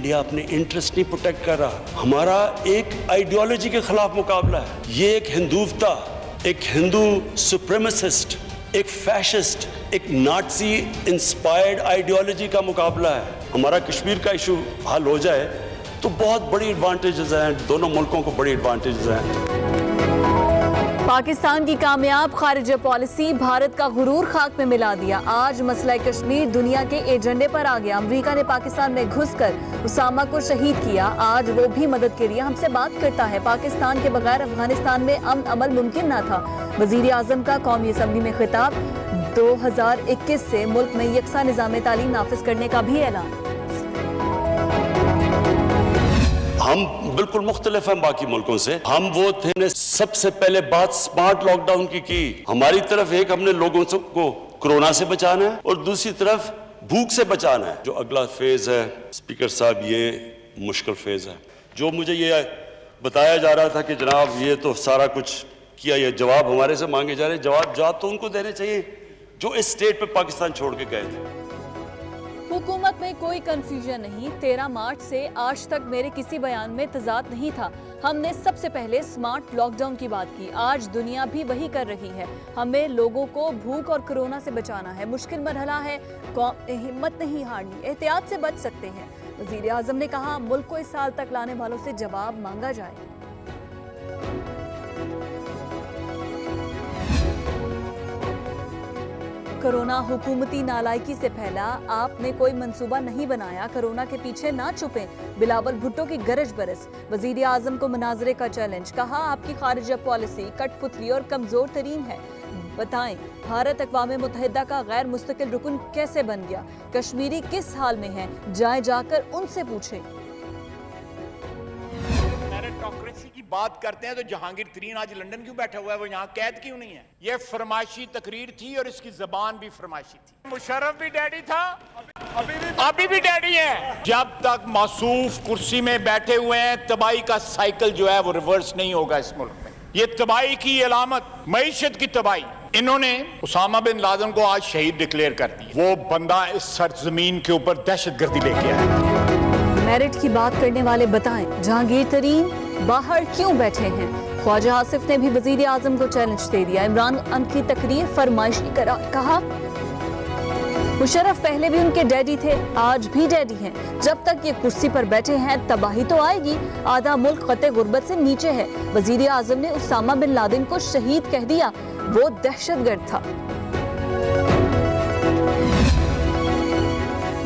India अपने interest नहीं protect कर रहा। हमारा एक आइडियोलॉजी के खिलाफ मुकाबला है। ये एक हिंदूवता, एक हिंदू सुप्रीमेसिस्ट, एक फैशिस्ट, एक नाज़ी इंस्पायर्ड आइडियोलॉजी का मुकाबला है। हमारा कश्मीर का इशू हल हो जाए तो बहुत बड़ी एडवांटेजेस हैं, दोनों मुल्कों को बड़ी एडवांटेजेस हैं। पाकिस्तान की कामयाब खारिजा पॉलिसी भारत का गुरूर खाक में मिला दिया। आज मसला कश्मीर दुनिया के एजेंडे पर आ गया। अमेरिका ने पाकिस्तान में घुसकर उसामा को शहीद किया। आज वो भी मदद के लिए हमसे बात करता है। पाकिस्तान के बगैर अफगानिस्तान में अमन अमल मुमकिन न था। वजीर आजम का कौमी असम्बली में खिताब। 2021 से मुल्क में यकसा निज़ाम तालीम नाफिज करने का भी ऐलान। हम बिल्कुल मुख्तलिफ हैं बाकी मुल्कों से। हम वो थे ने सबसे पहले बात स्मार्ट लॉकडाउन की। हमारी तरफ एक हमने लोगों को कोरोना से बचाना है और दूसरी तरफ भूख से बचाना है। जो अगला फेज है स्पीकर साहब, ये मुश्किल फेज है। जो मुझे ये बताया जा रहा था कि जनाब ये तो सारा कुछ किया, ये जवाब हमारे से मांगे जा रहे, जवाब तो उनको देने चाहिए जो इस स्टेट पे पाकिस्तान छोड़ के गए थे। हुकूमत में कोई कंफ्यूजन नहीं। 13 मार्च से आज तक मेरे किसी बयान में तजाद नहीं था। हमने सबसे पहले स्मार्ट लॉकडाउन की बात की। आज दुनिया भी वही कर रही है। हमें लोगों को भूख और कोरोना से बचाना है। मुश्किल मरहला है, हिम्मत नहीं हारनी, एहतियात से बच सकते हैं। वजीर आजम ने कहा मुल्क को इस साल तक लाने वालों से जवाब मांगा जाए। कोरोना हुकूमती नालायकी से फैला, आपने कोई मंसूबा नहीं बनाया, कोरोना के पीछे ना छुपें। बिलावल भुट्टो की गरज बरस। वजीर आजम को मुनाजरे का चैलेंज। कहा आपकी खारिजा पॉलिसी कठपुतली और कमजोर तरीन है। बताएं भारत अक़वाम मुत्तहिदा का गैर मुस्तकिल रुकन कैसे बन गया? कश्मीरी किस हाल में है? जाए जाकर उनसे पूछें। मेरिटोक्रेसी की बात करते हैं तो जहांगीर तरीन आज लंदन क्यों बैठा हुआ है? वो यहाँ कैद क्यों नहीं है? ये फरमाइशी तकरीर थी और इसकी जबान भी फरमाइशी थी। मुशर्रफ भी डैडी था, अभी भी डैडी है। जब तक मासूफ कुर्सी में बैठे हुए हैं तबाही का साइकिल जो है वो रिवर्स नहीं होगा इस मुल्क में। ये तबाही की अलामत, मईशत की तबाही। इन्होंने उसामा बिन लादेन को आज शहीद डिक्लेयर कर दिया। वो बंदा इस सरजमीन के ऊपर दहशतगर्दी लेके आया। मेरिट की बात करने वाले बताएं जहांगीर तरीन बाहर क्यों बैठे हैं? ख्वाजा आसिफ ने भी वजीर आजम को चैलेंज दे दिया। इमरान खान की तकरीर फरमाइशी कहा मुशर्रफ पहले भी उनके डैडी थे, आज भी डैडी हैं। जब तक ये कुर्सी पर बैठे हैं तबाही तो आएगी। आधा मुल्क खते गुर्बत से नीचे है। वजीर आजम ने उसामा बिन लादेन को शहीद कह दिया, वो दहशतगर्द था।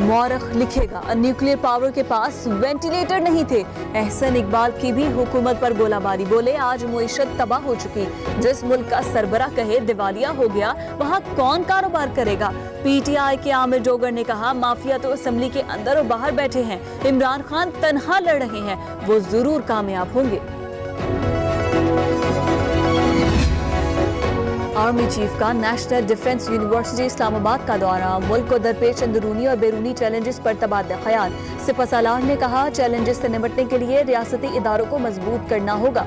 मौरख लिखेगा न्यूक्लियर पावर के पास वेंटिलेटर नहीं थे। एहसन इकबाल की भी हुकूमत पर गोलाबारी। बोले आज मुईशत तबाह हो चुकी। जिस मुल्क का सरबरा कहे दिवालिया हो गया वहाँ कौन कारोबार करेगा? पीटीआई के आमिर डोगर ने कहा माफिया तो असेंबली के अंदर और बाहर बैठे हैं। इमरान खान तन्हा लड़ रहे हैं, वो जरूर कामयाब होंगे। आर्मी चीफ का नेशनल डिफेंस यूनिवर्सिटी इस्लामाबाद का दौरा। मुल्क को दरपेश अंदरूनी और बैरूनी चैलेंजेस पर तबादला ख्याल। सिपहसालार ने कहा चैलेंजेस से निपटने के लिए रियासती इदारों को मजबूत करना होगा।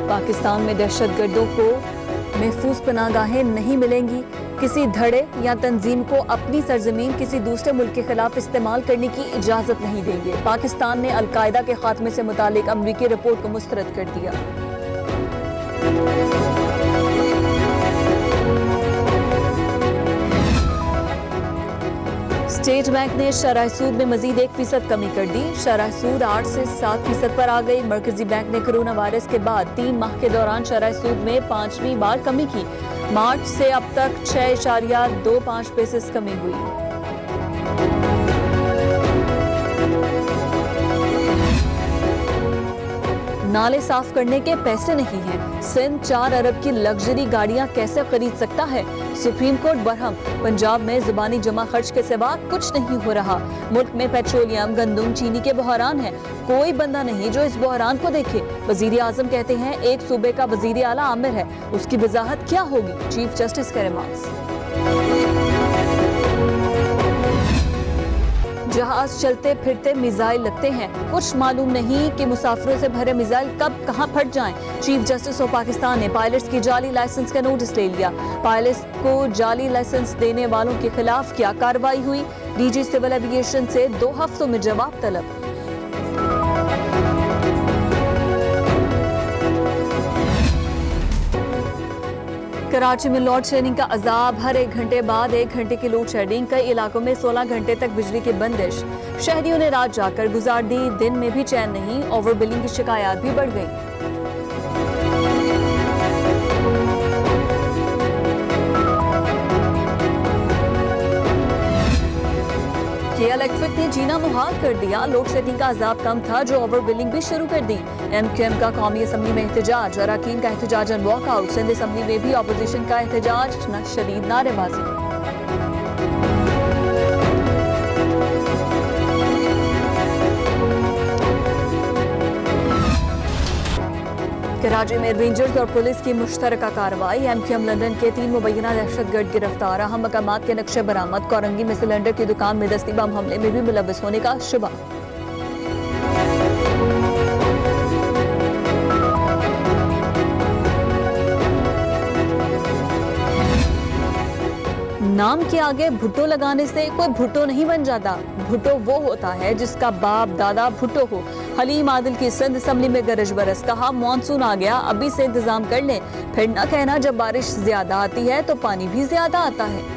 पाकिस्तान में दहशतगर्दों को महफूज पनाहगाहें नहीं मिलेंगी। किसी धड़े या तंजीम को अपनी सरजमीन किसी दूसरे मुल्क के खिलाफ इस्तेमाल करने की इजाजत नहीं देंगे। पाकिस्तान ने अल-कायदा के खात्मे से मुतालिक अमरीकी रिपोर्ट को मुस्तरद कर दिया। स्टेट बैंक ने शरह सूद में मजीद 1% कमी कर दी। शरह सूद 8 से 7% पर आ गई। मरकजी बैंक ने कोरोना वायरस के बाद 3 माह के दौरान शरह सूद में 5वीं बार कमी की। मार्च से अब तक 6.25% कमी हुई। नाले साफ करने के पैसे नहीं हैं। सिंध 4 अरब की लग्जरी गाड़ियां कैसे खरीद सकता है? Supreme court Barham. पंजाब में जुबानी जमा खर्च के सिवा कुछ नहीं हो रहा। मुल्क में पेट्रोलियम, गंदम, चीनी के बहरान है। कोई बंदा नहीं जो इस बहरान को देखे। वजीर आजम कहते हैं एक सूबे का वजीर आला आमिर है, उसकी वजाहत क्या होगी? चीफ जस्टिस के रिमार्क्स। जहाज चलते फिरते मिसाइल लगते हैं, कुछ मालूम नहीं कि मुसाफिरों से भरे मिसाइल कब कहां फट जाएं। चीफ जस्टिस ऑफ पाकिस्तान ने पायलट्स की जाली लाइसेंस का नोटिस ले लिया। पायलट्स को जाली लाइसेंस देने वालों के खिलाफ क्या कार्रवाई हुई? डीजी सिविल एविएशन से 2 हफ्तों में जवाब तलब। कराची में लोड शेडिंग का अजाब, हर 1 घंटे बाद 1 घंटे की लोड शेडिंग। कई इलाकों में 16 घंटे तक बिजली की बंदिश। शहरियों ने रात जाकर गुजार दी, दिन में भी चैन नहीं। ओवर बिलिंग की शिकायत भी बढ़ गई। इलेक्ट्रिक ने जीना मुहाल कर दिया। लोड शेडिंग का अजाब कम था जो ओवर बिलिंग भी शुरू कर दी। MQM का कौमी असम्बली में एहतजाज, अरकान का एहतजाज एंड वॉकआउट। सिंध असम्बली में भी अपोजिशन का एहतजाज, शदीद नारेबाजी। कराची में रेंजर्स और पुलिस की मुश्तरका कार्रवाई। MQM लंदन के 3 मुबैना दहशतगर्द गिरफ्तार। अहम मकामात के नक्शे बरामद। कोरंगी में सिलेंडर की दुकान में दस्ती बम हमले में भी मुलव्वस होने का शुबा। नाम के आगे भुट्टो लगाने से कोई भुट्टो नहीं बन जाता। भुट्टो वो होता है जिसका बाप दादा भुट्टो हो। हलीम आदिल की सिंध असम्बली में गरज बरस, कहा मॉनसून आ गया, अभी से इंतजाम कर लें। फिर न कहना जब बारिश ज्यादा आती है तो पानी भी ज्यादा आता है।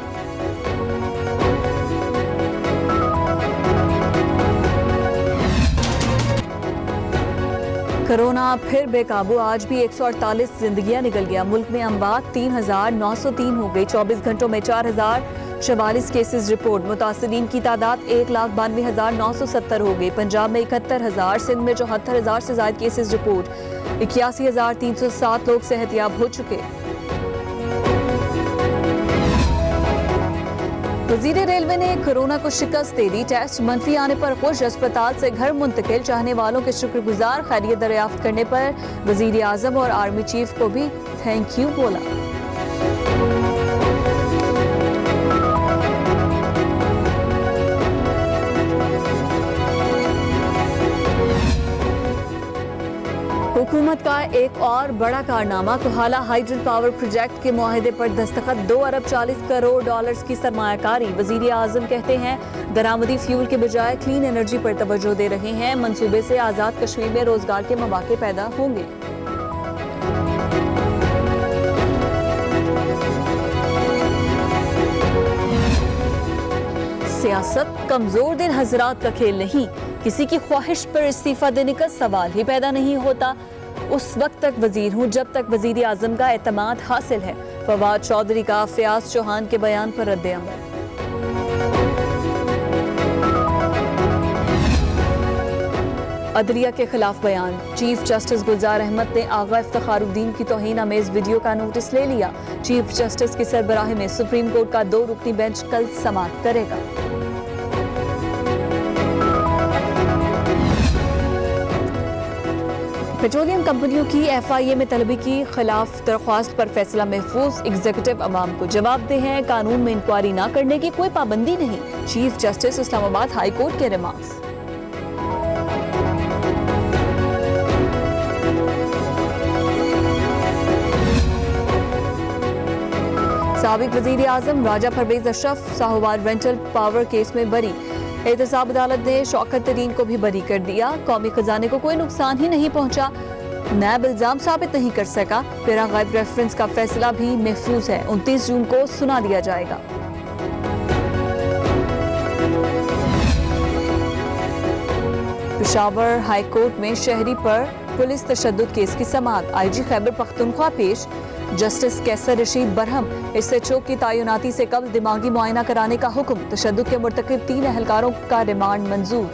कोरोना फिर बेकाबू, आज भी 148 जिंदगियां निकल गया। मुल्क में अमवात 3903 हो गई। 24 घंटों में 4044 केसेस रिपोर्ट। मुतासिरीन की तादाद 1,92,970 हो गई। पंजाब में 71,000, सिंध में 74,000 से ज्यादा केसेस रिपोर्ट। 81,307 लोग सेहतयाब हो चुके। वजीर रेलवे ने कोरोना को शिकस्त दे दी। टेस्ट मनफी आने पर खुश, अस्पताल से घर मुंतकिल। चाहने वालों के शुक्रगुजार। खैरियत दरियाफ्त करने पर वजीर आजम और आर्मी चीफ को भी थैंक यू बोला। हुकूमत का एक और बड़ा कारनामा, कोहाला हाइड्रो पावर प्रोजेक्ट के मुआहदे पर दस्तखत। 2 अरब 40 करोड़ डॉलर्स की सरमायाकारी। वजीर आजम कहते हैं दरामदी फ्यूल के बजाय क्लीन एनर्जी पर तवज्जो दे रहे हैं। मंसूबे से आजाद कश्मीर में रोजगार के मौके पैदा होंगे। सियासत कमजोर दिल हजरात का खेल नहीं। किसी की ख्वाहिश पर इस्तीफा देने का सवाल ही पैदा नहीं होता। उस वक्त तक वजीर हूँ जब तक वजीर आजम का एतमाद हासिल है। फवाद चौधरी का फयाज चौहान के बयान पर रद्द अमल। अदलिया के खिलाफ बयान। चीफ जस्टिस गुलजार अहमद ने आगा इफ्तिखारुद्दीन की तौहीन आमेज वीडियो का नोटिस ले लिया। चीफ जस्टिस की सरबराही में सुप्रीम कोर्ट का 2 रुकनी बेंच कल समाअत करेगा। पेट्रोलियम कंपनियों की FIA में तलबी की खिलाफ दरख्वास्त पर फैसला महफूज। एग्जीक्यूटिव अवाम को जवाबदेह है। कानून में इंक्वायरी न करने की कोई पाबंदी नहीं। Chief justice Islamabad high court के रिमार्क्स। साबिक वजीर आजम राजा परवेज अशरफ साहूवाल रेंटल पावर केस में बरी। एहतसाब अदालत ने शौकत तरीन को भी बरी कर दिया। कौमी खजाने को कोई नुकसान ही नहीं पहुंचा। नैब इल्जाम साबित नहीं कर सका। पैरा गायब रेफरेंस का फैसला भी महफूज है। 29 जून को सुना दिया जाएगा। पेशावर हाई कोर्ट में शहरी पर पुलिस तशद्दुद केस की समाअत। IG खैबर पख्तूनख्वा पेश। जस्टिस कैसर रशीद बरहम। SHO की तैनाती से कबल दिमागी मुआयना कराने का हुक्म। तशद्दुद के मुर्तकिब 3 अहलकारों का रिमांड मंजूर।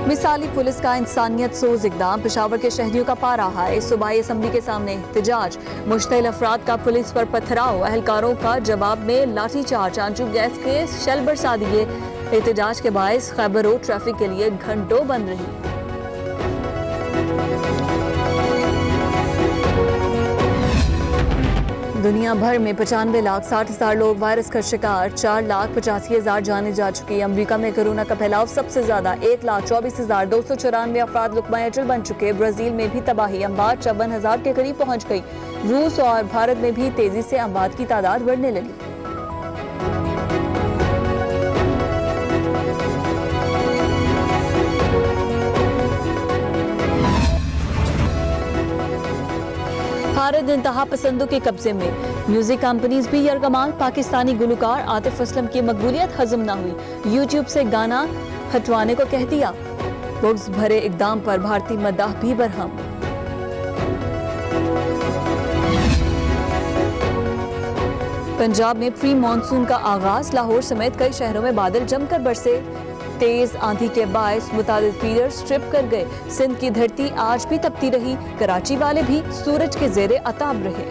मिसाली पुलिस का इंसानियत सोज इकदाम। पेशावर के शहरियों का पा रहा है। सूबाई असम्बली के सामने एहतजाज। मुश्तइल अफराद का पुलिस पर पथराव। अहलकारों का जवाब में लाठीचार्ज। आंसू गैस के शेल बरसा दिए। एहतजाज के बायस खैबर रोड ट्रैफिक के लिए घंटों बंद रही। दुनिया भर में 95,60,000 लोग वायरस का शिकार, 4,85,000 जाने जा चुकी। अमेरिका में कोरोना का फैलाव सबसे ज्यादा, 1,24,294 अफराद लुकमा अजल बन चुके। ब्राजील में भी तबाही, अमवात 54,000 के करीब पहुंच गई। रूस और भारत में भी तेजी से अमवात की तादाद बढ़ने लगी। भारत इंतहा पसंदों के कब्जे में, म्यूजिक कंपनीज भी यरगमाल। पाकिस्तानी गुलकार आतिफ असलम की मकबूलियत हजम न हुई, यूट्यूब से गाना हटवाने को कह दिया। बुग्ज भरे इकदाम पर भारतीय मद्दाह भी बरहम। पंजाब में प्री मानसून का आगाज, लाहौर समेत कई शहरों में बादल जमकर बरसे। तेज आंधी के बायस मुतादिद फीडर स्ट्रिप कर गए। सिंध की धरती आज भी तपती रही, कराची वाले भी सूरज के जेरे अताब रहे।